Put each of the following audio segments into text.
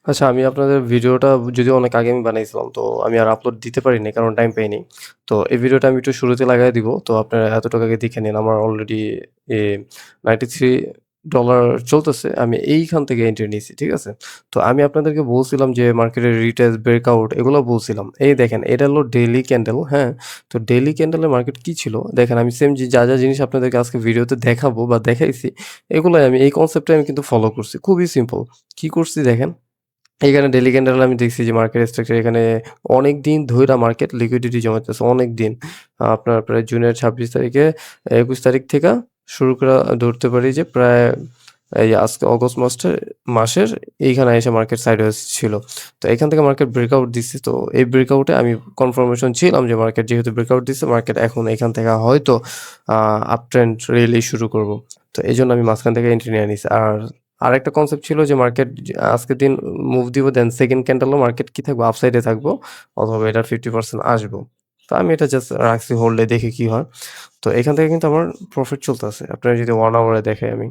আচ্ছা, আমি আপনাদের ভিডিওটা যদিও অনেক আগে আমি বানাইছিলাম, তো আমি আর আপলোড দিতে পারিনি কারণ টাইম পাইনি। তো এই ভিডিওটা আমি একটু শুরুতে লাগায় দিব। তো আপনারা এতটুকু আগে দেখে নিন। আমার অলরেডি এ $93 চলতেছে। আমি এইখান থেকে এন্ট্রি নিছি। ঠিক আছে? তো আমি আপনাদেরকে বলছিলাম যে মার্কেটের রিটেস্ট, ব্রেকআউট এগুলো বলছিলাম। এই দেখেন এটা হলো ডেইলি ক্যান্ডেল, হ্যাঁ? তো ডেইলি ক্যান্ডেলের মার্কেট কি ছিল? দেখেন আমি সেম যা জিনিস আপনাদেরকে আজকে ভিডিওতে দেখাবো বা দেখাইছি, এগুলাই আমি এই কনসেপ্টটাই আমি কিন্তু ফলো করছি। খুবই সিম্পল। কি করছি দেখেন। এইখানে ডেইলি ক্যান্ডেল আমি দেখছি যে মার্কেট স্ট্রাকচার এখানে অনেকদিন ধইরা মার্কেট লিকুইডিটি জমাইতেছে অনেকদিন। আপনার প্রায় জুনের ২৬ তারিখে ২১ তারিখ থেকে শুরু করা ধরতে পারি যে প্রায় এই আজকে অগস্ট মাসের এইখানে এসে মার্কেট সাইডওয়েজ ছিল। তো এখান থেকে মার্কেট ব্রেকআউট দিছে। তো এই ব্রেকআউটে আমি কনফার্মেশন ছিলাম যে মার্কেট যেহেতু ব্রেকআউট দিছে মার্কেট এখন এখান থেকে হয়তো আ আপট্রেন্ড রেলি শুরু করব। তো এজন্য আমি মাঝখান থেকে এন্ট্রি নিয়ে নিছি। আর আরেকটা কনসেপ্ট ছিল যে মার্কেট আজকের দিন মুভ দিব দেন সেকেন্ড ক্যান্ডেলও মার্কেট কি থাকবো আপসাইডে থাকবো অথবা এটার 50% আসবো। তো আমি এটা জাস্ট রাখছি হোল্ডে দেখি কি হয়। তো এখান থেকে কিন্তু আমার প্রফিট চলতেছে। আপনারা যদি 1 আওয়ারে দেখাই আমি,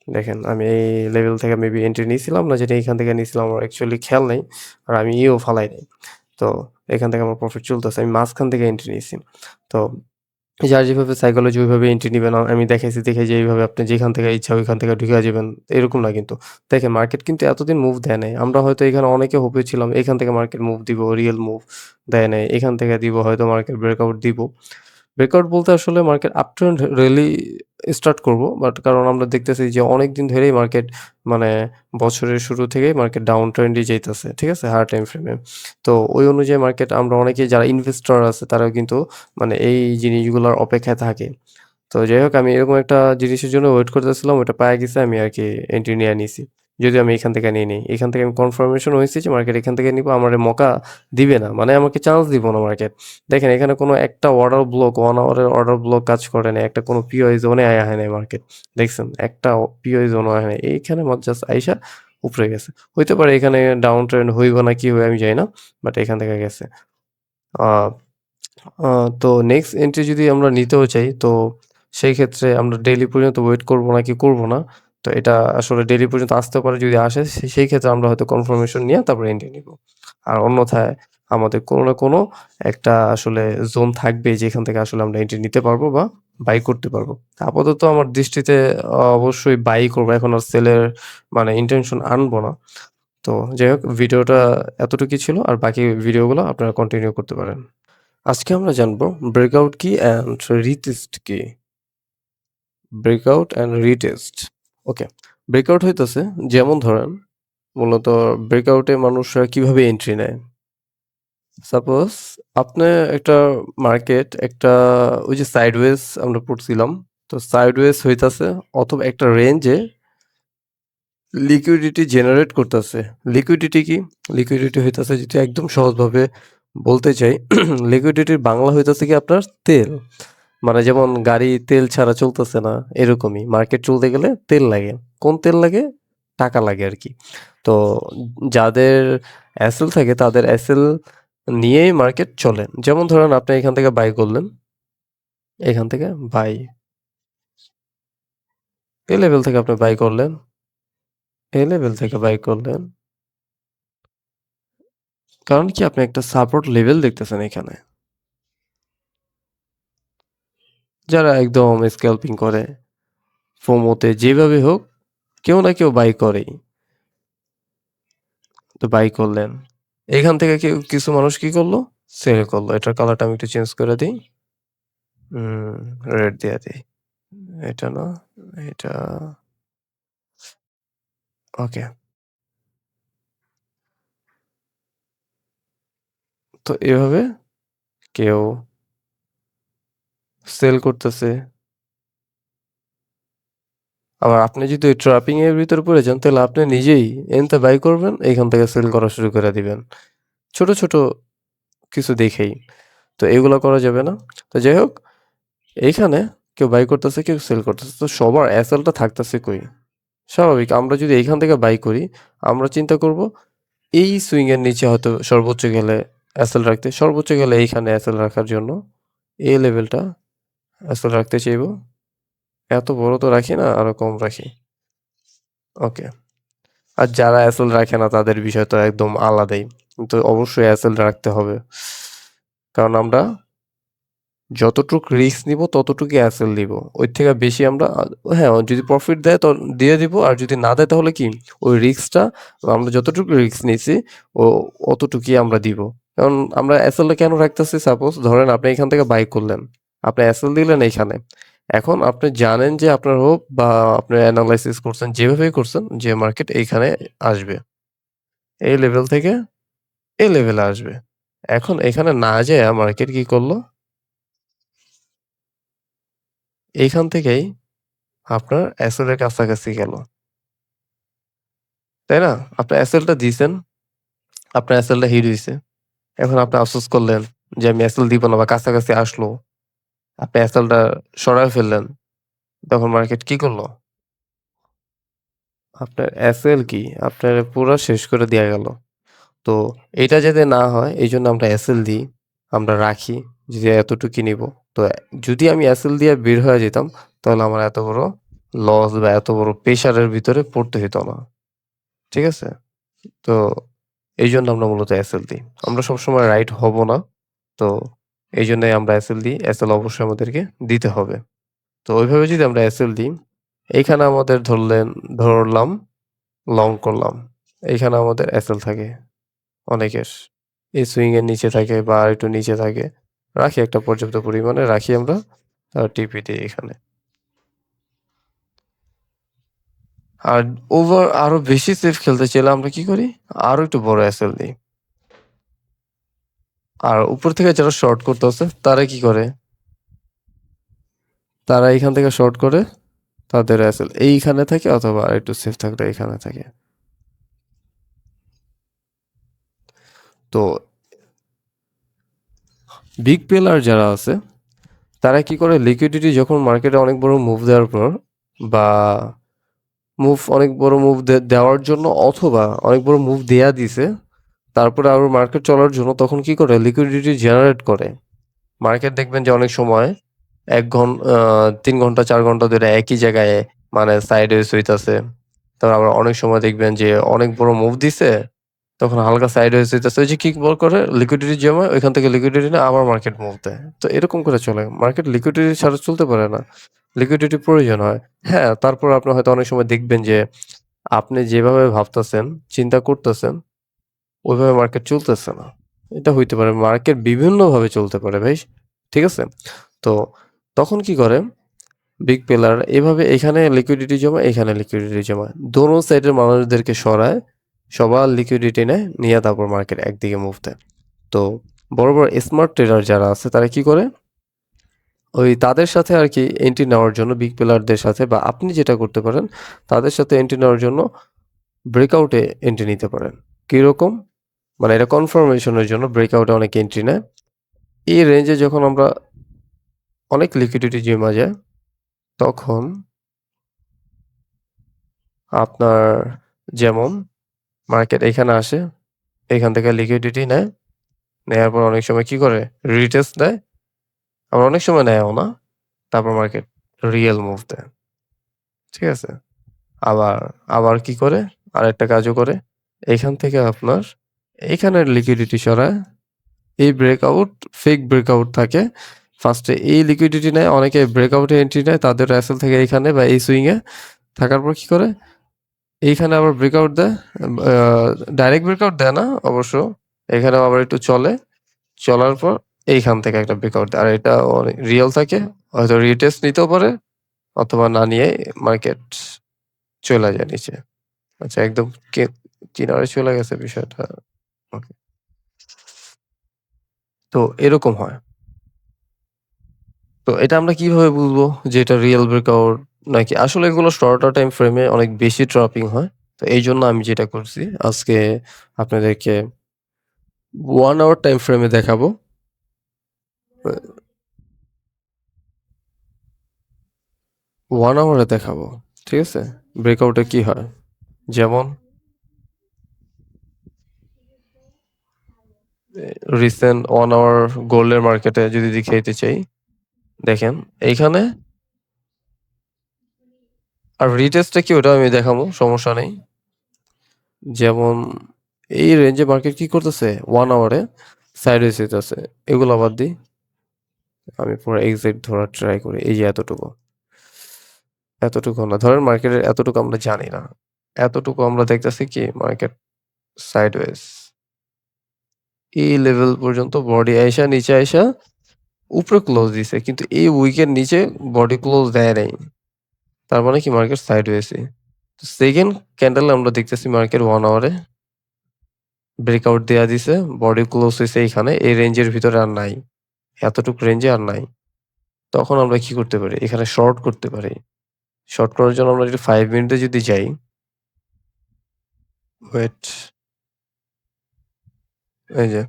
দেখেন আমি এই লেভেল থেকে মেবি এন্ট্রি নিয়েছিলাম না যেটা এখান থেকে নিয়েছিলাম আমার অ্যাকচুয়ালি খেয়াল নেই। আর আমি ফালাই নাই। তো এখান থেকে আমার প্রফিট চলতেছে। আমি মাঝখান থেকে এন্ট্রি নিয়েছি। তো যার যেভাবে সাইকোলজি ওইভাবে এন্ট্রি নিবেন। আমি দেখাইছি দেখে যে এইভাবে আপনি যেখান থেকে ইচ্ছা ওইখান থেকে ঢুইকা যাবেন। এরকম না কিন্তু। দেখেন মার্কেট কিন্তু এতদিন মুভ দেয় নাই। আমরা হয়তো এখানে অনেকে হোপে ছিলাম এখান থেকে মার্কেট মুভ দিব, রিয়েল মুভ দেয় নাই। এখান থেকে দিব হয়তো মার্কেট ব্রেকআউট দিব। ব্রেকআউট বলতে আসলে মার্কেট আপট্রেন্ড রেলি স্টার্ট করব। বাট কারণ আমরা দেখতেছি যে অনেকদিন ধরেই মার্কেট মানে বছরের শুরু থেকেই মার্কেট ডাউন ট্রেন্ডই যাইতেছে। ঠিক আছে? হায়ার টাইম ফ্রেমে। তো ওই অনুযায়ী মার্কেট আমরা অনেকেই যারা ইনভেস্টর আছে তারাও কিন্তু মানে এই জিনিসগুলোর অপেক্ষায় থাকে। তো যাই হোক আমি এরকম একটা জিনিসের জন্য ওয়েট করতেছিলাম, ওটা পাইয়া গেছে আমি আরকি এন্ট্রি নিয়া নিছি। যদিও আমি এখান থেকে নিই নাই। এখান থেকে আমি কনফার্মেশন হইছি যে মার্কেট এখান থেকে নিবো, আমারে মৌকা দিবে না। মানে আমাকে চান্স দিব না মার্কেট। দেখেন এখানে কোনো একটা অর্ডার ব্লক 1 আওয়ারের অর্ডার ব্লক কাজ করে নাই। একটা কোনো পিওআই জোনে আয়া হয় নাই মার্কেট। দেখছেন? একটা পিওআই জোনও আয় নাই। এইখানে জাস্ট আইসা উপরে গেছে। হইতে পারে এখানে ডাউন ট্রেন্ড হইব না কি হবে আমি জানি না। বাট এখান থেকে গেছে। আ আ তো নেক্সট এন্ট্রি যদি আমরা নিতেও চাই, তো সেই ক্ষেত্রে আমরা ডেইলি পর্যন্ত ওয়েট করব নাকি করব না। তো এটা আসলে ডেইলি পর্যন্ত আসতেও পারে, যদি আসে সেই ক্ষেত্রে আমরা হয়তো কনফার্মেশন নিয়ে তারপরে এন্ট্রি নিব। আর অন্যথায় আমাদের কোনো না কোনো একটা আসলে জোন থাকবে যেখান থেকে আসলে আমরা এন্ট্রি নিতে পারবো বা বাই করতে পারবো। আপাতত আমার দৃষ্টিতে অবশ্যই বাই করব। এখন আর সেলের মানে ইনটেনশন আনবো না। তো যাই হোক ভিডিওটা এতটুকুই ছিল। আর বাকি ভিডিওগুলো আপনারা কন্টিনিউ করতে পারেন। আজকে আমরা জানবো ব্রেকআউট কি অ্যান্ড রিটেস্ট কি? Breakout and retest. Okay. Breakout হইতেছে যেমন ধরেন মূলত ব্রেকআউটে মানুষরা কিভাবে এন্ট্রি নেয়? সাপোজ আপনি একটা মার্কেট একটা ওই যে সাইডওয়েজ আমরা পড়ছিলাম। তো সাইডওয়েজ হইতাছে অথবা একটা রেঞ্জে লিকুইডিটি জেনারেট করতেছে। লিকুইডিটি কি? লিকুইডিটি হইতাছে যদি একদম সহজভাবে বলতে চাই, লিকুইডিটির বাংলা হইতাছে কি আপনার তেল। মানে যেমন গাড়ি তেল ছাড়া চলতেছে না, এরকমই মার্কেট চলতে গেলে তেল লাগে। কোন তেল লাগে? টাকা লাগে আরকি। তো যাদের অ্যাসেল থাকে তাদের অ্যাসেল নিয়েই মার্কেট চলে। যেমন ধরেন আপনি এখান থেকে বাই করলেন, এখান থেকে বাই। এই লেভেল থেকে আপনি বাই করলেন, এই লেভেল থেকে বাই করলেন। কারণ কি আপনি একটা সাপোর্ট লেভেল দেখতেছেন এখানে। যারা একদম স্ক্যাল্পিং করে, FOMO-তে যেভাবে হোক কেউ না কেউ বাই করেই। তো বাই করলেন। এখান থেকে কিছু মানুষ কি করলো? সেল করলো। এটার কালারটা আমি একটু চেঞ্জ করে দেই। হুম, রেড দিয়া দেই। এটা না, এটা ওকে। তো এভাবে কেউ সেল করতেছে। আবার আপনি যদি ওই ট্র্যাপিং এর ভিতরে পড়ে যান তাহলে আপনি নিজেই এনতে বাই করবেন, এখান থেকে সেল করা শুরু করে দিবেন। ছোট, ছোট কিছু দেখেই। তো এগুলা করা যাবে না। তো যাই হোক এইখানে কেউ বাই করতেছে, কেউ সেল করতেছে। তো সবার অ্যাসেলটা থাকতেছে কই? স্বাভাবিক আমরা যদি এইখান থেকে বাই করি, আমরা চিন্তা করব এই সুইং এর নিচে হয়তো সর্বোচ্চ গেলে অ্যাসেল রাখতে, সর্বোচ্চ গেলে এইখানে অ্যাসেল রাখার জন্য এই লেভেলটা অ্যাসেল রাখতে চাইবো। এত বড় তো রাখি না, আরো কম রাখি। ওকে। আর যারা এসএল রাখে না তাদের বিষয় তো একদম আলাদাই। কিন্তু অবশ্যই এসএল রাখতে হবে। কারণ আমরা যতটুক রিস্ক নিবো ততটুকুই এসএল দিব। ওর থেকে বেশি আমরা হ্যাঁ, যদি প্রফিট দেয় তো দিয়ে দিব। আর যদি না দেয় তাহলে কি? ওই রিস্কটা আমরা যতটুকু রিস্ক নিছি ও অতটুকুই আমরা দিব। কারণ আমরা এসএল টা কেন রাখতেছি? সাপোজ ধরেন আপনি এখান থেকে বাই করলেন। আপনি এসএল দিলেন এইখানে। এখন আপনি জানেন যে আপনার হোপ বা আপনি এনালাইসিস করছেন যেভাবেই করছেন যে মার্কেট এইখানে আসবে। এই লেভেল থেকে এই লেভেলে আসবে। এখন এখানে না যেয়ে মার্কেট কি করল? এইখান থেকেই আপনার এসএল এর কাছাকাছি গেল। তাই না? আপনি এসএল টা দিছেন, আপনার এসএল টা হিট হইছে। এখন আপনি আফসোস করলেন যে আমি এসএল দিব না বা কাছাকাছি আসলো। আপনি এসএল টা সরায় ফেললেন। তখন মার্কেট কি করল? আপনার এসএল কি? আপনারে পুরা শেষ করে দিয়া গেল। তো এটা যাতে না হয় এইজন্য আমরা এসএল দিই, আমরা রাখি যে এতটুকুই নিবো। তো যদি আমি এসএল দিয়ে বের হয়ে যেতাম তাহলে আমার এত বড় লস বা এত বড় প্রেশারের ভিতরে পড়তে হইতো না। ঠিক আছে? তো এইজন্য আমরা মূলত এসএল দিই। আমরা সবসময় রাইট হব না। তো এইজন্যই আমরা এসএল দিই। এসএল অবশ্যই আমাদেরকে দিতে হবে। তো ওইভাবে যদি আমরা এসএল দিই, এইখানে আমাদের ধরলাম লং করলাম। এইখানে আমাদের এসএল থাকে অনেকের। এই সুইং এর নিচে থাকে বা আরেকটু নিচে থাকে। রাখি একটা পর্যাপ্ত পরিমাণে রাখি আমরা। টিপি দেই এখানে। আর ওভার আরো বেশি সেফ খেলতে চাইলে আমরা কি করি? আরো একটু বড় এসএল দিই। আর উপর থেকে যারা শর্ট করতেছে তারা কি করে? তারা এইখান থেকে শর্ট করে তাদের এসএল এইখানে থাকে অথবা আরেকটু সেফ থাকলে এইখানে থাকে। তো বিগ পেলার যারা আছে তারা কি করে লিকুইডিটি যখন মার্কেটে অনেক বড় মুভ দেওয়ার পর বা অনেক বড় মুভ দেওয়ার জন্য অথবা অনেক বড় মুভ দেয়া দিছে তারপরে আরো মার্কেট চলার জন্য তখন কি করে লিকুইডিটি জেনারেট করে। মার্কেট দেখবেন যে অনেক সময় ৩ ঘন্টা ৪ ঘন্টা ধরে একই জায়গায় মানে সাইডওয়েজ হইতাছে। তারপর আবার অনেক সময় দেখবেন যে অনেক বড় মুভ দিছে, তখন হালকা সাইডওয়েজ হইতাছে। ওই যে কি করে লিকুইডিটি জমায় ওইখান থেকে লিকুইডিটি নিয়ে আবার মার্কেট মুভ দেয়। তো এরকম করে চলে। মার্কেট লিকুইডিটি ছাড়া চলতে পারে না। লিকুইডিটি প্রয়োজন হয়। হ্যাঁ, তারপর আপনি হয়তো অনেক সময় দেখবেন যে আপনি যেভাবে ভাবতেছেন, চিন্তা করতেছেন ওইভাবে মার্কেট চলতেছে না। এটা হইতে পারে। মার্কেট বিভিন্নভাবে চলতে পারে ভাই। ঠিক আছে? তো তখন কি করে বিগ পেলার এভাবে এখানে লিকুইডিটি জমায়, এখানে লিকুইডিটি জমায়। দোনো সাইডের মানুষদেরকে সরায়, সবার লিকুইডিটি নেয়, নিয়ে তারপর মার্কেট একদিকে মুভ দেয়। তো বড়, বড় স্মার্ট ট্রেডার যারা আছে তারা কি করে? ওই তাদের সাথে আরকি এন্ট্রি নেওয়ার জন্য বিগ পেলারদের সাথে বা আপনি যেটা করতে পারেন, তাদের সাথে এন্ট্রি নেওয়ার জন্য ব্রেকআউটে এন্ট্রি নিতে পারেন। কিরকম? মানে এটা কনফার্মেশনের জন্য ব্রেকআউটে অনেকে এন্ট্রি নেয়। এই রেঞ্জে যখন আমরা অনেক লিকুইডিটি জমা যায়, তখন আপনার যেমন মার্কেট এখানে আসে, এখান থেকে লিকুইডিটি নেয়। নেয়ার পর অনেক সময় কি করে? রিটেস্ট দেয়। আবার অনেক সময় নেয়ও না। তারপর মার্কেট রিয়েল মুভ দেয়। ঠিক আছে? আবার, আবার কি করে? আরেকটা কাজও করে। এইখান থেকে আপনার এইখানের লিকুইডিটি সরায়। এই ব্রেকআউট, ফেক ব্রেকআউট থাকে। ফার্স্টে এই লিকুইডিটি নেয়। অনেকে ব্রেকআউটে এন্ট্রি নেয়। তাদের এসএল থেকে এইখানে বা এই সুইং এ থাকার পর কি করে? এইখানে আবার ব্রেকআউট দেয়। আ ডাইরেক্ট ব্রেকআউট দেয় না অবশ্য। এখানেও আবার একটু চলে। চলার পর এইখান থেকে একটা ব্রেকআউট দেয়। আর এটা অনেক রিয়াল থাকে। হয়তো রিটেস্ট নিতেও পারে অথবা না নিয়ে মার্কেট চইলা যায় নিচে। আচ্ছা একদম কে কিনারে চলে গেছে বিষয়টা। ওকে। তো এরকম হয়। তো এটা আমরা কিভাবে বুঝবো যে এটা রিয়াল ব্রেকআউট নাকি আসলে এগুলো শর্টার টাইম ফ্রেমে অনেক বেশি ট্র্যাপিং হয়। তো এইজন্য আমি যেটা করছি আজকে আপনাদেরকে 1 আওয়ার টাইম ফ্রেমে দেখাবো। আ 1 আওয়ারে দেখাবো। ঠিক আছে? ব্রেকআউটে কি হয়? যেমন রিসেন্ট 1 আওয়ার গোল্ডের মার্কেটে যদি দেখাইতে চাই, দেখেন এইখানে আর রিটেস্টটা কি ওটাও আমি দেখাবো, সমস্যা নেই। যেমন এই রেঞ্জে মার্কেট কি করতেছে 1 আওয়ারে সাইডওয়েজ হইতাছে। এগুলা বাদ দিই। আমি পুরো এক্সাক্ট ধরার ট্রাই করি। এই যে এতটুকু। এতটুকু না। ধরেন মার্কেটের এতটুকু আমরা জানি না। এতটুকু আমরা দেখতেছি কি মার্কেট সাইডওয়েজ। এই লেভেল পর্যন্ত বডি আইসা নিচে আইসা উপরে ক্লোজ দিছে। কিন্তু এই উইকের নিচে বডি ক্লোজ দেয় নাই। তার মানে কি মার্কেট সাইডওয়েজই। তো সেকেন্ড ক্যান্ডেলে আমরা দেখতেছি মার্কেট 1 আওয়ারে ব্রেকআউট দেয়া দিছে। বডি ক্লোজ হইছে এইখানে। এই রেঞ্জের ভিতরে আর নাই। এতটুকু রেঞ্জে আর নাই। তখন আমরা কি করতে পারি? এখানে শর্ট করতে পারি। শর্ট করার জন্য আমরা যদি 5 মিনিটে যদি যাই, ওয়েট এই যে।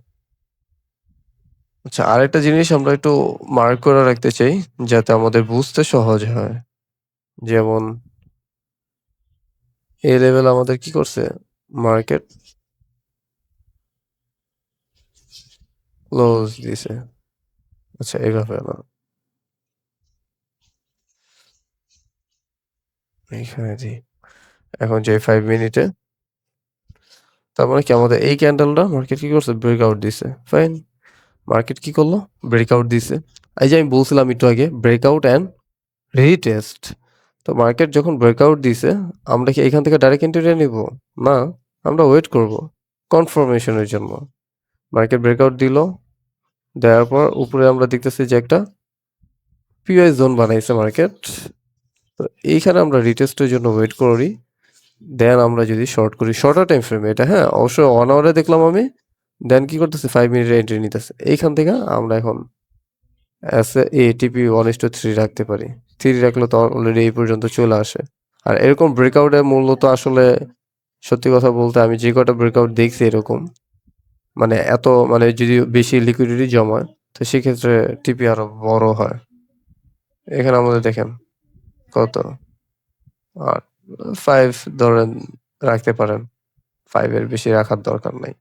আচ্ছা আরেকটা জিনিস আমরা একটু মার্ক করে রাখতে চাই যাতে আমাদের বুঝতে সহজ হয়। যেমন এই লেভেল আমাদের কি করছে? মার্কেট ক্লোজ দিছে। আচ্ছা এভাবে না। এইখানে দিই। এখন যাই 5 মিনিটে। তার মানে কি আমাদের এই ক্যান্ডেলটা মার্কেট কি করছে? ব্রেকআউট দিছে। ফাইন। মার্কেট কি করলো? ব্রেকআউট দিছে। এই যে আমি বলছিলাম একটু আগে ব্রেকআউট অ্যান্ড রিটেস্ট। তো মার্কেট যখন ব্রেকআউট দিছে, আমরা কি এখান থেকে ডাইরেক্ট এন্ট্রি নিব? না, আমরা ওয়েট করব কনফার্মেশনের জন্য। মার্কেট ব্রেকআউট দিল, দেওয়ার পর উপরে আমরা দেখতেছি যে একটা পিওআই জোন বানাইছে মার্কেট। তো এইখানে আমরা রিটেস্টের জন্য ওয়েট করি। দেন আমরা যদি শর্ট করি শর্টার টাইম ফ্রেমে এটা হ্যাঁ, অবশ্যই 1 আওয়ারে দেখলাম আমি। দেন কি করতেছে 5 মিনিটের এন্ট্রি নিতেছে। এইখান থেকে আমরা এখন এটিপি 1:3 রাখতে পারি। 3 রাখলে তো অলরেডি এই পর্যন্ত চলে আসে। আর এরকম ব্রেকআউটের মূল্য তো আসলে সত্যি কথা বলতে আমি যে কটা ব্রেকআউট দেখছি এরকম মানে এত মানে যদি বেশি লিকুইডিটি জমায় তো সেক্ষেত্রে টিপি আরো বড় হয়। এখানে আমাদের দেখেন কত আর 5 ধরেন রাখতে পারেন। 5 এর বেশি রাখার দরকার নাই।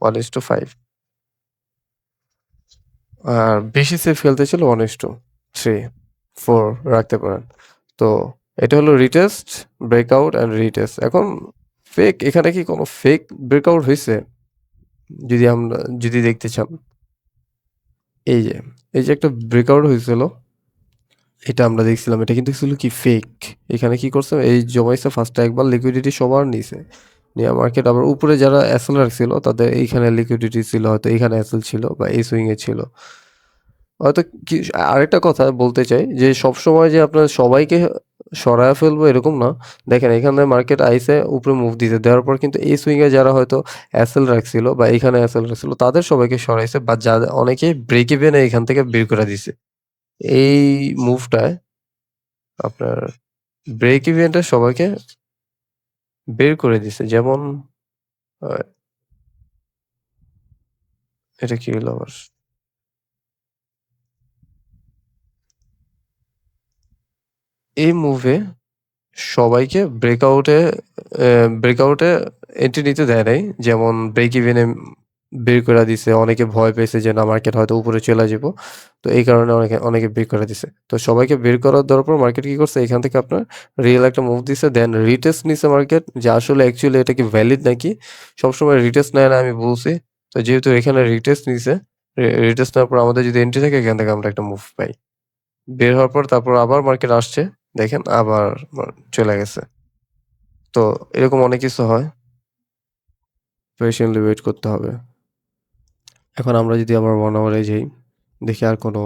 1:5 আর বেশি সেফ খেলতে ছিল 1:3, 4 রাখতে পারেন। তো এটা হলো রিটেস্ট, ব্রেকআউট অ্যান্ড রিটেস্ট। এখন ফেক এখানে কি কোনো ফেক ব্রেকআউট হইছে? যদি দেখতে চান। এই যে, এই যে একটা ব্রেকআউট হয়েছিল, এটা আমরা দেখছিলাম। এটা কিন্তু ছিল কি ফেক। এখানে কি করছে? এই জমাইছে ফার্স্টে একবার লিকুইডিটি সবার নিছে। নিয়ে মার্কেট আবার উপরে যারা এসএল রাখছিল তাদের এইখানে লিকুইডিটি ছিল হয়তো এইখানে এসএল ছিল বা এই সুইং এ ছিল। হয়তো কি আরেকটা কথা বলতে চাই যে সবসময় যে আপনার সবাইকে সরায় ফেলবো এরকম না। দেখেন এখানে মার্কেট আইছে উপরে মুভ দিতে দেওয়ার পর কিন্তু এই সুইং এ যারা হয়তো এসএল রাখছিল বা এইখানে এসএল রাখছিল তাদের সবাইকে সরাইছে বা যাদের অনেকে ব্রেক ইভেন এখান থেকে বের করে দিছে। এই মুভটায় আপনার ব্রেক ইভেন্টে সবাইকে বের করে দিছে। যেমন আ এটা কি হলো আবার? এই মুভে সবাইকে ব্রেকআউটে এন্ট্রি নিতে দেয় নাই। যেমন ব্রেক ইভেন এ বের করে দিছে। অনেকে ভয় পেয়েছে যে না মার্কেট হয়তো উপরে চলে যাবো। তো এই কারণে অনেকে বের করে দিছে। তো সবাইকে বের করার দেওয়ার পর মার্কেট কি করছে? এখান থেকে আপনার রিয়াল একটা মুভ দিছে। দেন রিটেস্ট নিছে মার্কেট যে আসলে অ্যাকচুয়ালি এটা কি ভ্যালিড নাকি? সবসময় রিটেস্ট নেয় না আমি বলছি। তো যেহেতু এখানে রিটেস্ট নিছে, রিটেস্ট নেওয়ার পর আমাদের যদি এন্ট্রি থাকে এখান থেকে আমরা একটা মুভ পাই। বের হওয়ার পর তারপর আবার মার্কেট আসছে। দেখেন আবার চলে গেছে। তো এরকম অনেক কিছু হয়। পেশেন্টলি ওয়েট করতে হবে। এখন আমরা যদি আবার 1 আওয়ারে যাই, দেখি আর কোনো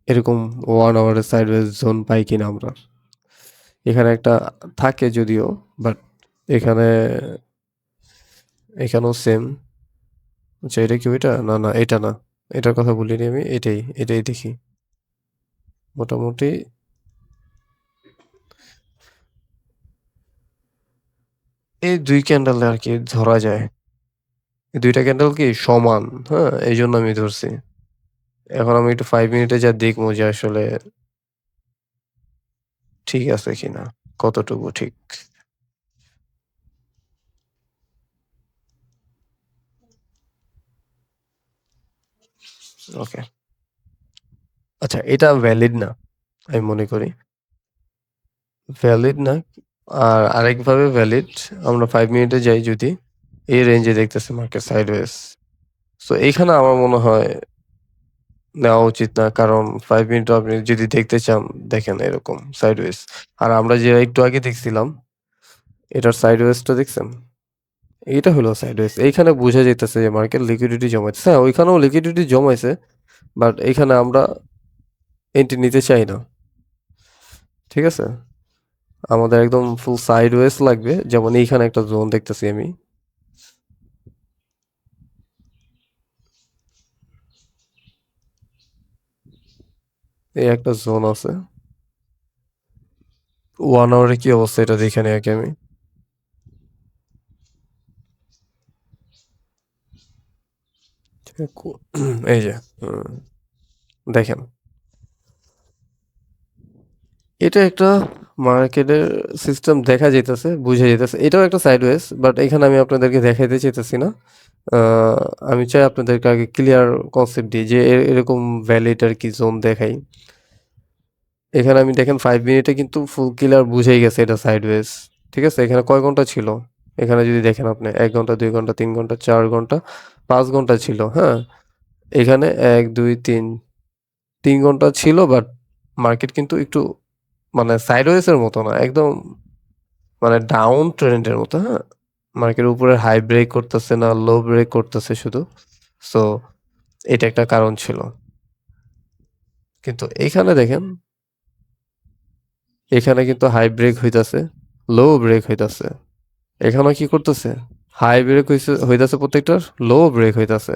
এরকম 1 আওয়ারের সাইডওয়েজ জোন পাই কিনা আমরা। এখানে একটা থাকে যদিও বাট এখানে এখানেও সেম। আচ্ছা এটা কি ওইটা? না, না এটা না। এটার কথা বলিনি আমি। এটাই দেখি। মোটামুটি এই ২ ক্যান্ডেলে আরকি ধরা যায়। এই ২ টা ক্যান্ডেল কি সমান, হ্যাঁ? এইজন্য আমি ধরছি। এখন আমি একটু 5 মিনিটে যা দেখবো যে আসলে ঠিক আছে কিনা? কতটুকু ঠিক? ওকে। আচ্ছা এটা ভ্যালিড না। আমি মনে করি। ভ্যালিড না আর আরেকভাবে ভ্যালিড আমরা 5 মিনিটে যাই যদি, এই রেঞ্জে দেখতেছি মার্কেট সাইডওয়েজ। সো এইখানে আমার মনে হয় নেওয়া উচিত না। কারণ 5 মিনিটও আপনি যদি দেখতে চান, দেখেন এরকম সাইডওয়েজ। আর আমরা যে একটু আগে দেখছিলাম, এটার সাইডওয়েজটা দেখছেন? এইটা হলো সাইডওয়েজ। এইখানে বোঝা যাইতেছে যে মার্কেট লিকুইডিটি জমাইতেছে। হ্যাঁ, ওইখানেও লিকুইডিটি জমাইছে। বাট এইখানে আমরা এন্ট্রি নিতে চাই না। ঠিক আছে? আমাদের একদম ফুল সাইডওয়েজ লাগবে। যেমন এইখানে একটা জোন দেখতেছি আমি। এই একটা জোন আছে। 1 আওয়ারে কি অবস্থা এটা দেখে নেই আগে আমি। এই যে দেখেন। এটা একটা মার্কেটের সিস্টেম দেখা যাইতেছে, বুঝা যাইতেছে। এটাও একটা সাইডওয়েজ, বাট এখানে আমি আপনাদেরকে দেখাইতে চাইতেছি না। আ আমি চাই আপনাদেরকে আগে ক্লিয়ার কনসেপ্ট দিই যে এরকম ভ্যালিড আরকি জোন দেখাই। এখানে আমি দেখেন 5 মিনিটে কিন্তু ফুল ক্লিয়ার বুঝাই গেছে এটা সাইডওয়েজ। ঠিক আছে? এখানে কয় ঘন্টা ছিল? এখানে যদি দেখেন আপনি ১ ঘন্টা, ২ ঘন্টা, ৩ ঘন্টা, ৪ ঘন্টা, ৫ ঘন্টা ছিল, হ্যাঁ? এখানে ১, ২, ৩, ৩ ঘন্টা ছিল বাট মার্কেট কিন্তু একটু মানে সাইডওয়েজ এর মতো না। একদম মানে ডাউন ট্রেন্ড এর মতো, হ্যাঁ? মার্কেট উপরে হাই ব্রেক করতেছে না, লো ব্রেক করতেছে শুধু। সো এটা একটা কারণ ছিল। কিন্তু এইখানে দেখেন, এখানে কিন্তু হাই ব্রেক হইতাছে, লো ব্রেক হইতাছে। এখানেও কি করতেছে? হাই ব্রেক হইতাছে প্রত্যেকটার, লো ব্রেক হইতাছে।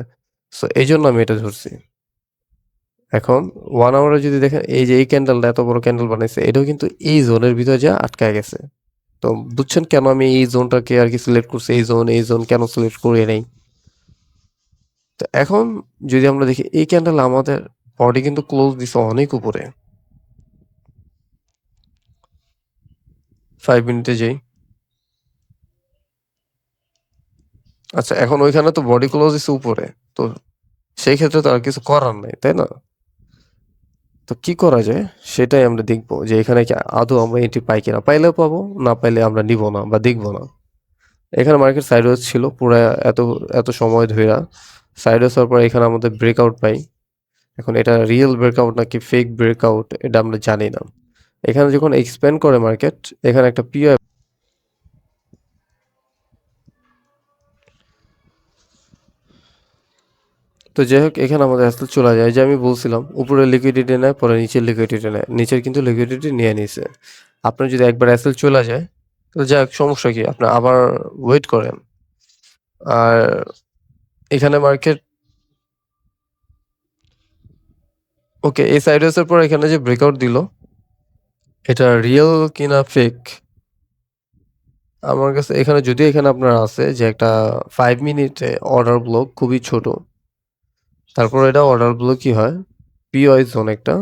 সো এইজন্য আমি এটা ধরছি। এখন 1 আওয়ারে যদি দেখেন এই যে এই ক্যান্ডেলটা এত বড় ক্যান্ডেল বানাইছে, এটাও কিন্তু এই জোনের ভিতরে যেয়ে আটকায় গেছে। তো বুঝছেন কেন আমি এই জোনটাকে আরকি সিলেক্ট করছি? এই জোন কেন সিলেক্ট করি নাই? তো এখন যদি আমরা দেখি এই ক্যান্ডেল আমাদের বডি কিন্তু ক্লোজ দিছে অনেক উপরে। 5 মিনিটে যাই। আচ্ছা, এখন ওইখানে তো বডি ক্লোজ দিছে উপরে। তো সেই ক্ষেত্রে তো আর কিছু করার নাই, তাই না? তো কি করা যায় সেটাই আমরা দেখব যে এখানে কি আদৌ আমরা এন্ট্রি পাই কিনা। পাইলেও পাবো, না পাইলে আমরা নিব না বা দেখব না। এখানে মার্কেট সাইডওয়েজ ছিল পুরা এত এত সময় ধইরা। সাইডওয়েজ হওয়ার পর এখানে আমাদের ব্রেকআউট পাই। এখন এটা রিয়েল ব্রেকআউট নাকি ফেক ব্রেকআউট এটা আমরা জানি না। এখানে যখন এক্সপ্যান্ড করে মার্কেট, এখানে একটা পিও। তো যাই হোক এখানে আমাদের আসলে চলে যায় যে আমি বলছিলাম উপরে লিকুইডিটি নেয় পরে নিচের লিকুইডিটি নেয়, নিচের কিন্তু লিকুইডিটি নিয়ে নিছে। আপনার যদি একবার অ্যাসেল চলে যায় তো যাক সমস্যা কি, আপনি আবার ওয়েট করেন। আর এখানে মার্কেট ওকে এই সাইডওয়েজের পর এখানে যে ব্রেকআউট দিল এটা রিয়েল কিনা ফেক আমার কাছে এখানে যদিও এখানে আপনার আছে যে একটা 5 মিনিটে অর্ডার ব্লক খুবই ছোট, তারপর এটা অর্ডার ব্লকই হয় পিওআই জোন একটা।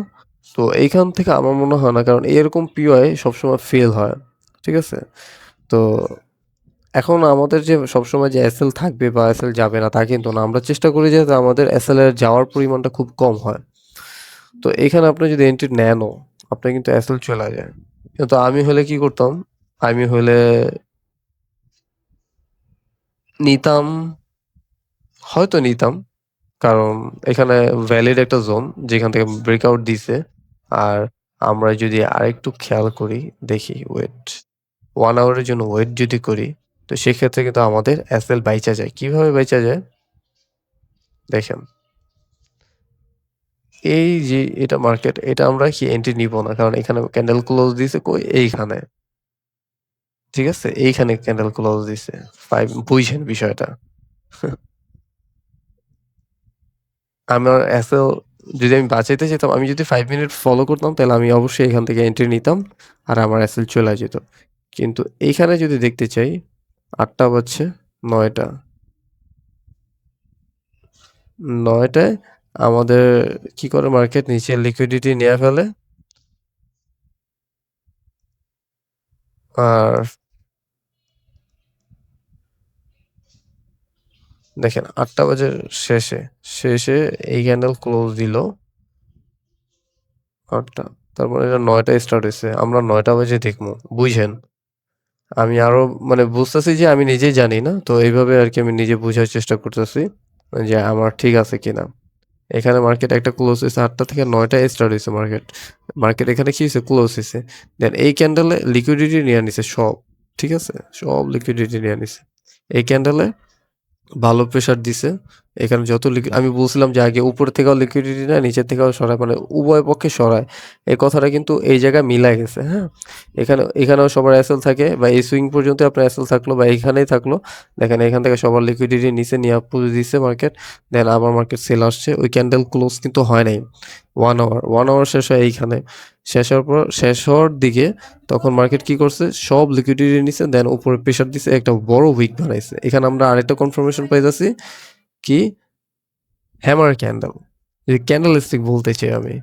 তো এইখান থেকে আমার মনে হয় না, কারণ এরকম পিওআই সবসময় ফেল হয়। ঠিক আছে? তো এখন আমাদের যে সবসময় যে এসএল থাকবে বা এসএল যাবে না তা কিন্তু না। আমরা চেষ্টা করি যাতে আমাদের এসএল এর যাওয়ার পরিমাণটা খুব কম হয়। তো এখানে আপনি যদি এন্ট্রি নেনও, আপনার কিন্তু এসএল চলে যায়। কিন্তু আমি হলে কি করতাম? আমি হলে নিতাম, হয়তো নিতাম। কারণ এখানে ভ্যালিড একটা জোন যেখান থেকে ব্রেকআউট দিছে। আর আমরা যদি আরেকটু খেয়াল করি, দেখি ওয়েট 1 আওয়ারের জন্য ওয়েট যদি করি, তো সেক্ষেত্রে কিন্তু আমাদের এসএল বাইচা যায়। কিভাবে বাইচা যায়? দেখেন, এই যে এটা মার্কেট, এটা আমরা কি এন্ট্রি নিব না। কারণ এখানে ক্যান্ডেল ক্লোজ দিছে কই? এইখানে। ঠিক আছে? এইখানে ক্যান্ডেল ক্লোজ দিছে। 5 বুঝেন বিষয়টা। আমার এসএল যদি আমি বাঁচাইতে যেতাম, আমি যদি 5 মিনিট ফলো করতাম তাহলে আমি অবশ্যই এখান থেকে এন্ট্রি নিতাম। আর আমার এসএল চলে যেত। কিন্তু এইখানে যদি দেখতে চাই ৮টা বাজছে, ৯টা। ৯টায় আমাদের কি করে মার্কেট নিচে লিকুইডিটি নিয়ে ফেলে। আর দেখেন ৮টা বাজে শেষে, শেষে এই ক্যান্ডেল ক্লোজ দিল ৮টা। তারপরে এটা ৯টায় স্টার্ট হইছে। আমরা ৯টা বাজে দেখমু। বুঝেন? আমি আরো মানে বুঝতেছি যে আমি নিজেই জানি না। তো এইভাবে আরকি আমি নিজে বুঝার চেষ্টা করতেছি যে আমার ঠিক আছে কিনা। এখানে মার্কেট একটা ক্লোজ হইছে ৮টা থেকে ৯টায় স্টার্ট হইছে মার্কেট। মার্কেট এখানে কি হইছে? ক্লোজ হইছে। দেন এই ক্যান্ডেলে লিকুইডিটি নিয়ে নিছে সব। ঠিক আছে? সব লিকুইডিটি নিয়ে নিছে। এই ক্যান্ডেলে ভালো প্রেশার দিছে। এখানে যত আমি বলছিলাম যে আগে উপর থেকেও লিকুইডিটি নেয়, নিচের থেকেও সরায় মানে উভয় পক্ষে সরায়। এই কথাটা কিন্তু এই জায়গায় মিলায় গেছে, হ্যাঁ? এখানেও সবার এসএল থাকে বা এই সুইং পর্যন্ত আপনার এসএল থাকলো বা এইখানেই থাকলো। দেখেন এখান থেকে সবার লিকুইডিটি নিচে নিয়ে পুশ দিছে মার্কেট। দেন আবার মার্কেট সেল আসছে। ওই ক্যান্ডেল ক্লোজ কিন্তু হয় নাই। 1 আওয়ার। 1 আওয়ার শেষ হয় এইখানে। শেষ হওয়ার দিকে তখন মার্কেট কি করছে? সব লিকুইডিটি নিছে দেন উপরে প্রেশার দিছে একটা বড় উইক বানাইছে। এখানে আমরা আরেকটা কনফার্মেশন পাইতাছি কি হ্যামার ক্যান্ডেল। এই ক্যান্ডেল স্টিক বলতে চাই আমি।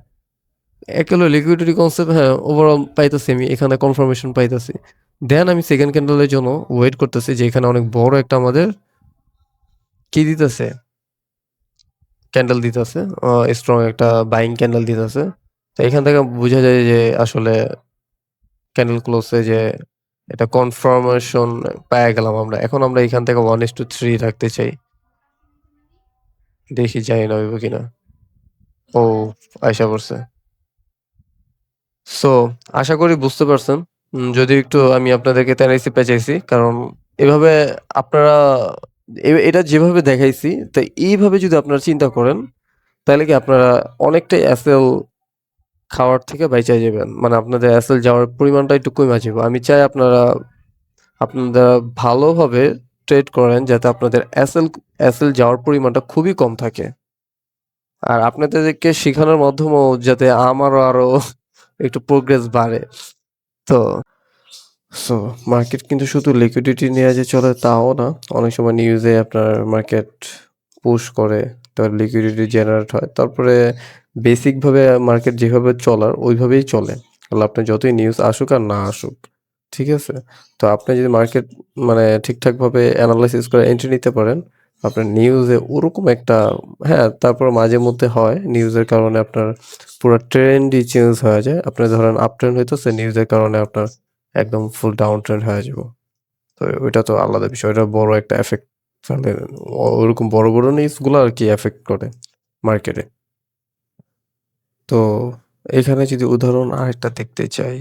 এক হলো লিকুইডিটি কনসেপ্ট হ্যাঁ, ওভারঅল পাইতাছি আমি এখানে কনফার্মেশন পাইতাছি। দেন আমি সেকেন্ড ক্যান্ডেলের জন্য ওয়েট করতেছি যে এখানে অনেক বড় একটা আমাদের কি দিতেছে? ক্যান্ডেল দিতেছে। স্ট্রং একটা বাইং ক্যান্ডেল দিতেছে। তো এখান থেকে বোঝা যায় যে আসলে ক্যান্ডেল ক্লোজে যে এটা কনফার্মেশন পেয়ে গেলাম আমরা। এখন আমরা এখান থেকে 1:3 রাখতে চাই। দেখি জানি না হইব কিনা। ও আইসা পড়ছে। সো আশা করি বুঝতে পারছেন। যদিও একটু আমি আপনাদেরকে টেনাইসি পেঁচাইছি। কারণ এভাবে আপনারা এটা যেভাবে দেখাইছি, তো এইভাবে যদি আপনারা চিন্তা করেন, তাইলে কি আপনারা অনেকটাই হ্যাসেল খাওয়ার থেকে বাইচা যাবেন। মানে আপনাদের হ্যাসেল যাওয়ার পরিমাণটা একটু কইমা যাইব। আমি চাই আপনারা ভালোভাবে ট্রেড করেন যাতে আপনাদের হ্যাসেল যাওয়ার পরিমাণটা খুবই কম থাকে। আর আপনাদেরকে শিখানোর মাধ্যমেও যাতে আমারও আরো একটু প্রোগ্রেস বাড়ে। তো সো মার্কেট কিন্তু শুধু লিকুইডিটি নিয়ে যে চলে তাও না। অনেক সময় নিউজে আপনার মার্কেট পুশ করে, তার লিকুইডিটি জেনারেট হয়। তারপরে বেসিকভাবে মার্কেট যেভাবে চলার ওইভাবেই চলে। আপনার যতই নিউজ আসুক আর না আসুক। ঠিক আছে? তো আপনি যদি মার্কেট মানে ঠিকঠাকভাবে এনালাইসিস করে এন্ট্রি নিতে পারেন, আপনার নিউজে ওরকম একটা হ্যাঁ, তারপর মাঝে মধ্যে হয় নিউজের কারণে আপনার পুরা ট্রেন্ডই চেঞ্জ হয়ে যায়। আপনি ধরেন আপ ট্রেন্ড হইতেছে নিউজের কারণে আপনার একদম ফুল ডাউন ট্রেন্ড হয়ে যাবো। তো ওইটা তো আলাদা বিষয়। ওইটা বড় একটা এফেক্ট ফেলে। ওরকম বড়, বড় নিউজগুলো আরকি এফেক্ট করে মার্কেটে। তো এখানে যদি উদাহরণ আরেকটা দেখতে চাই,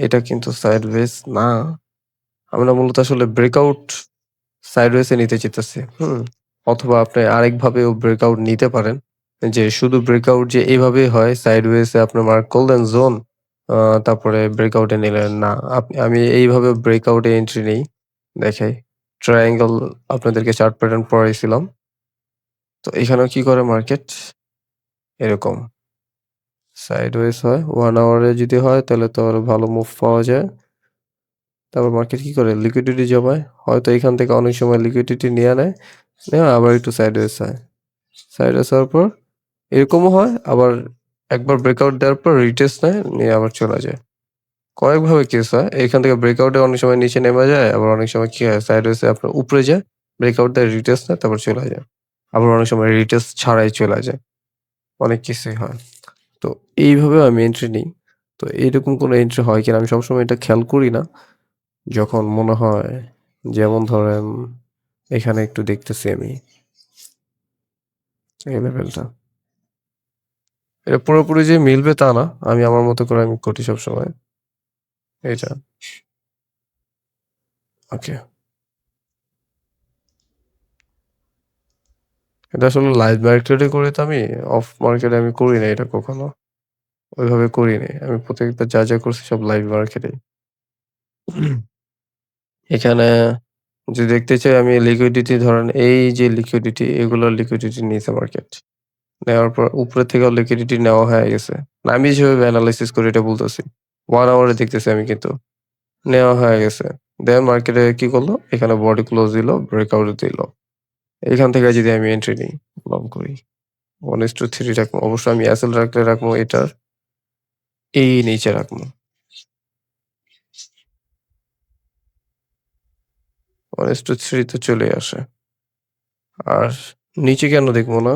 এটা কিন্তু সাইডওয়েজ না। আমরা মূলত আসলে ব্রেকআউট সাইডওয়েজ এ নিতে চাইতেছি। অথবা আপনি আরেকভাবেও ব্রেকআউট নিতে পারেন। যে শুধু ব্রেকআউট যে এভাবেই হয় সাইডওয়েজ এ আপনি মার্ক করলেন জোন, আ তারপরে ব্রেকআউট এ নিলেন না। আমি এইভাবে ব্রেকআউট এ এন্ট্রি নেই। দেখাই। ট্রায়াঙ্গল আপনাদেরকে চার্ট প্যাটার্ন পড়াইছিলাম। তো এখানেও কি করে মার্কেট? এরকম সাইডওয়েজ হয়। 1 আওয়ারে যদি হয় তাহলে তো আরো ভালো মুভ পাওয়া যায়। তারপর মার্কেট কি করে? লিকুইডিটি জমায়। হয়তো এখান থেকে অনেক সময় লিকুইডিটি নিয়ে নেয়। নেওয়া আবার একটু সাইডওয়েজ হয়। সাইডওয়েজ হওয়ার পর এরকমও হয়। আবার একবার ব্রেকআউট দেওয়ার পর রিটেস্ট নেয়, নিয়ে আবার চলে যায়। কয়েকভাবে কেস হয়। এখান থেকে ব্রেকআউটে অনেক সময় নিচে নেমে যায়। আবার অনেক সময় কি হয়? সাইডওয়েজ এ আপনার উপরে যায়। ব্রেকআউট দেয়, রিটেস্ট নেয়, তারপর চলে যায়। আবার অনেক সময় রিটেস্ট ছাড়াই চলে যায়। অনেক কিছুই হয়। তো এইভাবেও আমি এন্ট্রি নিই। তো এরকম কোনো এন্ট্রি হয় কিনা আমি সবসময় এটা খেয়াল করি না। যখন মনে হয় যেমন ধরেন এখানে একটু দেখতেছি আমি এই লেভেলটা। এটা পুরোপুরি যে মিলবে তা না। আমি আমার মতো করে আমি করি সবসময়। এইটা। ওকে। এটা আসলে লাইভ মার্কেটে করি তো আমি। অফ মার্কেটে আমি করি নাই এটা কখনো। ওইভাবে করি নাই। আমি প্রত্যেকটা যা করছি সব লাইভ মার্কেটেই। এখানে যদি দেখতে চাই আমি লিকুইডিটি ধরেন এই যে লিকুইডিটি এগুলোর লিকুইডিটি নিয়েছে মার্কেট। নেওয়ার পর উপরে থেকেও লিকুইডিটি নেওয়া হয়ে গেছে। না আমি যেভাবে এনালাইসিস করি এটা বলতেছি। 1 আওয়ারে দেখতেছি আমি কিন্তু। নেওয়া হয়ে গেছে। দেন মার্কেটে কি করলো? এখানে বডি ক্লোজ দিল, ব্রেকআউট দিল। এখান থেকে যদি আমি এন্ট্রি নিই, লং করি। 1:3 রাখবো। অবশ্যই আমি এসএল রাখলে রাখবো এটার এই নিচে রাখবো। 1:3 তো চলেই আসে। আর নিচে কেন দেখবো না?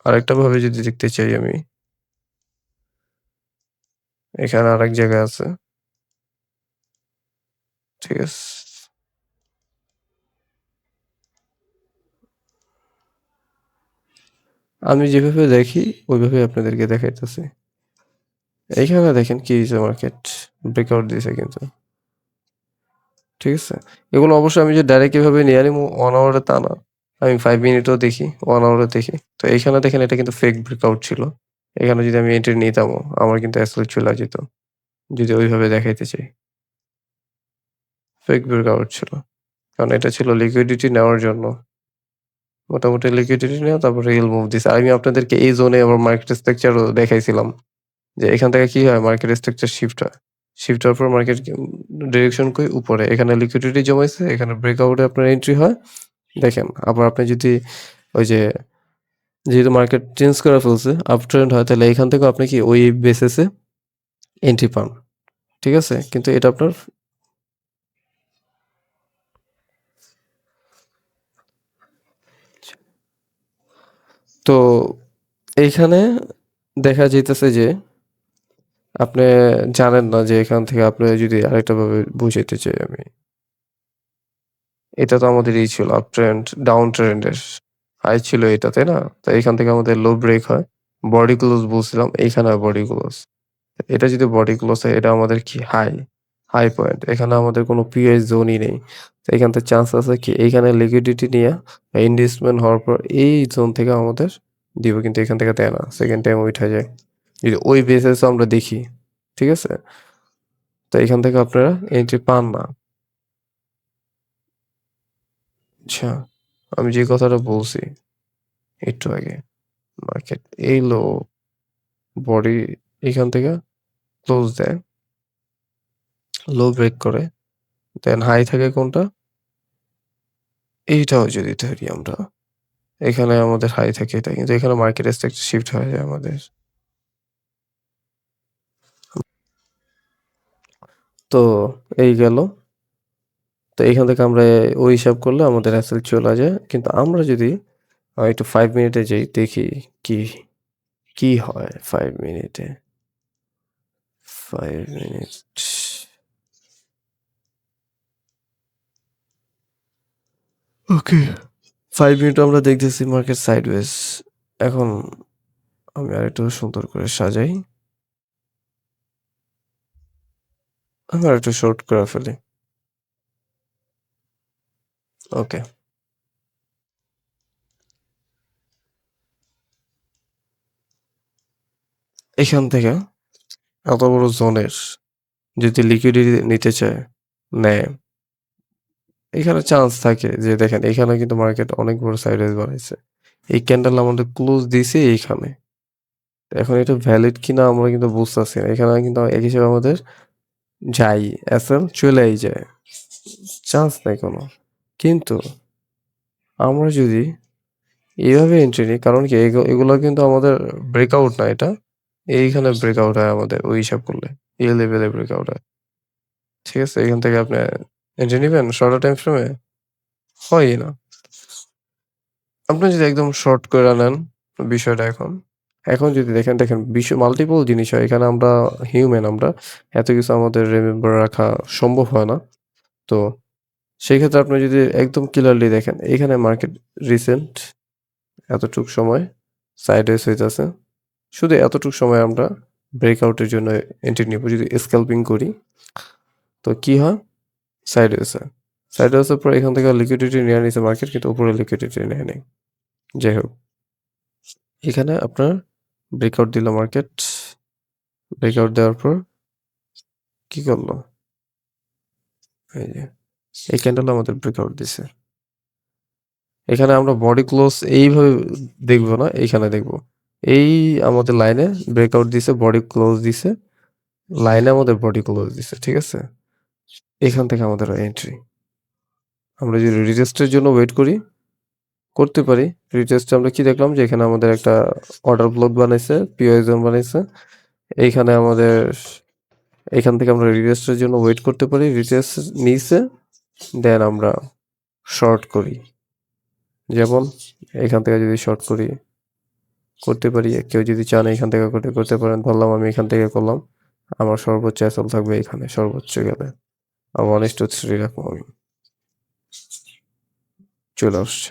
আরেকটা ভাবে যদি দেখতে চাই আমি, এখানে আরেক জায়গায় আছে। ঠিক আছে? আমি যেভাবে দেখি ওইভাবেই আপনাদেরকে দেখাইতেছি। এইখানে দেখেন কি হইছে মার্কেট ব্রেকআউট দিছে কিন্তু। ঠিক আছে? এগুলো অবশ্যই আমি যে ডাইরেক্ট এভাবে নিয়ে নিবো 1 আওয়ারে তা না। আমি 5 মিনিটেও দেখি, 1 আওয়ারও দেখি। তো এইখানে দেখেন এটা কিন্তু ফেক ব্রেকআউট ছিল। এখানে যদি আমি এন্ট্রি নিতামও আমার কিন্তু এসএল চলে যেত। যদি ওইভাবে দেখাইতে চাই। ফেক ব্রেকআউট ছিল। কারণ এটা ছিল লিকুইডিটি নেওয়ার জন্য। মোটামুটি লিকুইডিটি নেওয়া তারপর রিয়েল মুভ দিছে। আমি আপনাদেরকে এই জোনে আবার মার্কেট স্ট্রাকচারও দেখাইছিলাম। যে এখান থেকে কি হয় মার্কেট স্ট্রাকচার শিফট হয়। শিফট হওয়ার পর মার্কেট ডিরেকশন কই উপরে। এখানে লিকুইডিটি জমাইছে, এখানে ব্রেকআউটে আপনার এন্ট্রি হয়। দেখেন আবার আপনি যদি ওই যে যেহেতু মার্কেট চেঞ্জ করে ফেলছে, আপ ট্রেন্ড হয় তাহলে এখান থেকেও আপনি কি ওই বেসিসে এন্ট্রি পান। ঠিক আছে? কিন্তু এটা আপনার তো এইখানে দেখা যাইতেছে যে আপনি জানেন না যে এখান থেকে আপনি যদি আরেকটা ভাবে বুঝাইতে চাই আমি। এটা তো আমাদের এই ছিল আপ ট্রেন্ড, ডাউন ট্রেন্ডের হাই ছিল এটা, তাই না? তো এখান থেকে আমাদের লো ব্রেক হয়। বডি ক্লোজ বলছিলাম, এইখানে হয় বডি ক্লোজ। এটা যদি বডি ক্লোজ হয় এটা আমাদের কি হাই, হাই পয়েন্ট। এখানে আমাদের কোনো পিএস জোনই নেই। তো এখান থেকে চান্স আছে কি এইখানে লিকুইডিটি নিয়া ইনভেস্টমেন্ট হওয়ার পর এই জোন থেকে আমাদের দিব কিন্তু এখান থেকে দেয় না। সেকেন্ড টাইম উইঠা যায়। যদি ওই বেসিস আমরা দেখি, ঠিক আছে? তো এখান থেকে আপনারা এন্ট্রি পান না। আচ্ছা, আমি যে কথাটা বলছি একটু আগে, মার্কেট এই লো বডি এখান থেকে ক্লোজ দেয়, লো ব্রেক করে, দেন হাই থাকে কোনটা? এইটাও যদি ধরি আমরা, এখানে আমাদের হাই থাকে এটা, কিন্তু এখানে মার্কেট স্ট্রাকচার শিফট হয়ে যায় আমাদের। তো এই গেল। তো এখান থেকে আমরা ওই হিসাব করলে আমাদের অ্যাসেল চলে যায়। কিন্তু আমরা যদি একটু 5 মিনিটে যাই দেখি কি, কি হয় 5 মিনিটে? 5 মিনিট। ওকে। 5 মিনিট আমরা দেখতেছি মার্কেট সাইডওয়েজ। এখন আমি আরেকটু সুন্দর করে সাজাই। আমি আরেকটু শর্ট করে ফেলি। ওকে। এখান থেকে এত বড় জোনের যদি লিকুইডিটি নিতে চায়, নেয়। এখানে চান্স থাকে যে দেখেন এখানে কিন্তু মার্কেট অনেক বড় সাইডওয়েজ বানাইছে। এই ক্যান্ডেল আমাদের ক্লোজ দিছে এইখানে। এখন এটা ভ্যালিড কিনা আমরা কিন্তু বুঝতেছি না। এখানে কিন্তু এক হিসেবে আমাদের যাই এসএল চলেই যায়। চান্স নাই কোনো। কিন্তু আমরা যদি এভাবে এন্ট্রি নিই কারণ কি এগুলো কিন্তু আমাদের ব্রেকআউট না এটা। এইখানে ব্রেকআউট হয় আমাদের ওই হিসাব করলে। এই লেভেলে ব্রেকআউট হয়। ঠিক আছে? এখান থেকে আপনি এন্ট্রি নিবেন শর্টার টাইম ফ্রেমে? হয়ই না। আপনি যদি একদম শর্ট কইরা নেন বিষয়টা এখন। এখন যদি দেখেন মাল্টিপল জিনিস হয়। এখানে আমরা হিউম্যান আমরা। এত কিছু আমাদের রিমেম্বার রাখা সম্ভব হয় না। তো সেই ক্ষেত্রে আপনি যদি একদম ক্লিয়ারলি দেখেন, এখানে মার্কেট রিসেন্ট এতটুক সময় সাইডওয়েজ হইতাছে। শুধু এতটুক সময় আমরা ব্রেকআউটের জন্য এন্ট্রি নিব। যদি স্ক্যালপিং করি তো কি হয়? সাইডওয়েজ হয়। সাইডওয়েজের পর এখান থেকে লিকুইডিটি নিয়ে নিছে মার্কেট কিন্তু উপরে লিকুইডিটি নেয় নাই। যাই হোক, এখানে আপনার ব্রেকআউট দিল মার্কেট। ব্রেকআউট দেওয়ার পর কি করল? এই যে এই ক্যান্ডেল আমাদের ব্রেকআউট দিছে। এখানে আমরা বডি ক্লোজ এইভাবে দেখব না, এইখানে দেখব। এই আমাদের লাইনে ব্রেকআউট দিছে, বডি ক্লোজ দিছে। লাইনে আমাদের বডি ক্লোজ দিছে। ঠিক আছে? এখান থেকে আমাদের এন্ট্রি। আমরা যদি রিটেস্টের জন্য ওয়েট করি, করতে পারি। রিটেস্টে আমরা কি দেখলাম যে এখানে আমাদের একটা অর্ডার ব্লক বানাইছে, পিওএস জোন বানাইছে। এইখানে আমাদের এখান থেকে আমরা রিটেস্টের জন্য ওয়েট করতে পারি। রিটেস্ট নিছে, দেন আমরা শর্ট করি। যেমন এখান থেকে যদি শর্ট করি, করতে পারি। কেউ যদি চান এখান থেকে করতে পারেন। ধরলাম আমি এখান থেকে করলাম। আমার সর্বোচ্চ অ্যাসল থাকবে এখানে সর্বোচ্চ গেলে। 1:3 রাখবো আমি। চলে আসছে।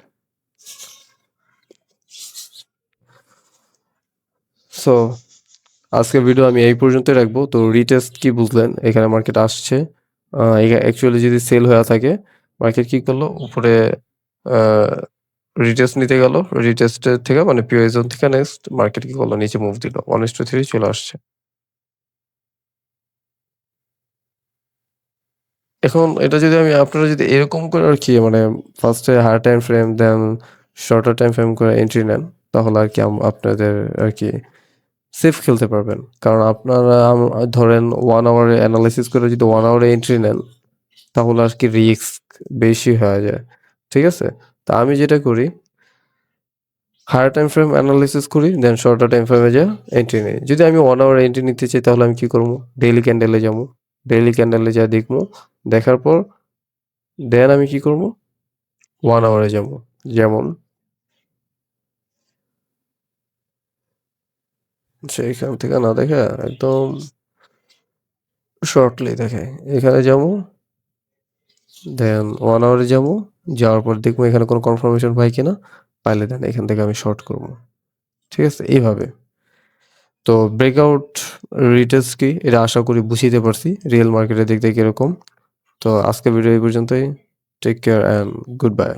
সো আজকের ভিডিও আমি এই পর্যন্তই রাখবো। তো রিটেস্ট কি বুঝলেন? এখানে মার্কেট আসছে। অ্যাকচুয়ালি যদি সেল হয়ে থাকে, মার্কেট কি করলো? উপরে আ রিটেস্ট নিতে গেল। রিটেস্টের থেকে মানে পিওই জোন থেকে নেক্সট মার্কেট কি করলো? নিচে মুভ দিল। 1:3 চলে আসছে। এখন এটা যদি আমি আপনারা যদি এরকম করে আরকি মানে ফার্স্ট এ হাই টাইম ফ্রেম দেন শর্টার টাইম ফ্রেম করে এন্ট্রি নেন, তাহলে আরকি আপনাদের আরকি সেফ খেলতে পারবেন। কারণ আপনারা ধরেন 1 আওয়ারে এনালাইসিস করে যদি 1 আওয়ারে এন্ট্রি নেন, তাহলে আরকি রিস্ক বেশি হয়ে যায়। ঠিক আছে? তো আমি যেটা করি, হায়ার টাইম ফ্রেম এনালাইসিস করি, দেন শর্টার টাইম ফ্রেমে যায়া এন্ট্রি নেই। যদি আমি 1 আওয়ারে এন্ট্রি নিতে চাই, তাহলে আমি কি করবো? ডেইলি ক্যান্ডেলে যাবো। ডেইলি ক্যান্ডেলে যায়া দেখবো। দেখার পর দেন আমি কি করবো? 1 আওয়ারে যাবো। যেমন সেইখান থেকে না দেখে একদম শর্টলি দেখাই। এখানে যাবো, দেন 1 আওয়ারে যাবো। যাওয়ার পর দেখবো এখানে কোনো কনফার্মেশন পাই কিনা। পাইলে দেন এখান থেকে আমি শর্ট করবো। ঠিক আছে? এইভাবে। তো ব্রেকআউট রিটেস্ট কি? এটা আশা করি বুঝিতে পারছি। রিয়েল মার্কেটে দেখতে কিরকম। তো আজকের ভিডিও এই পর্যন্তই। Take care and good by.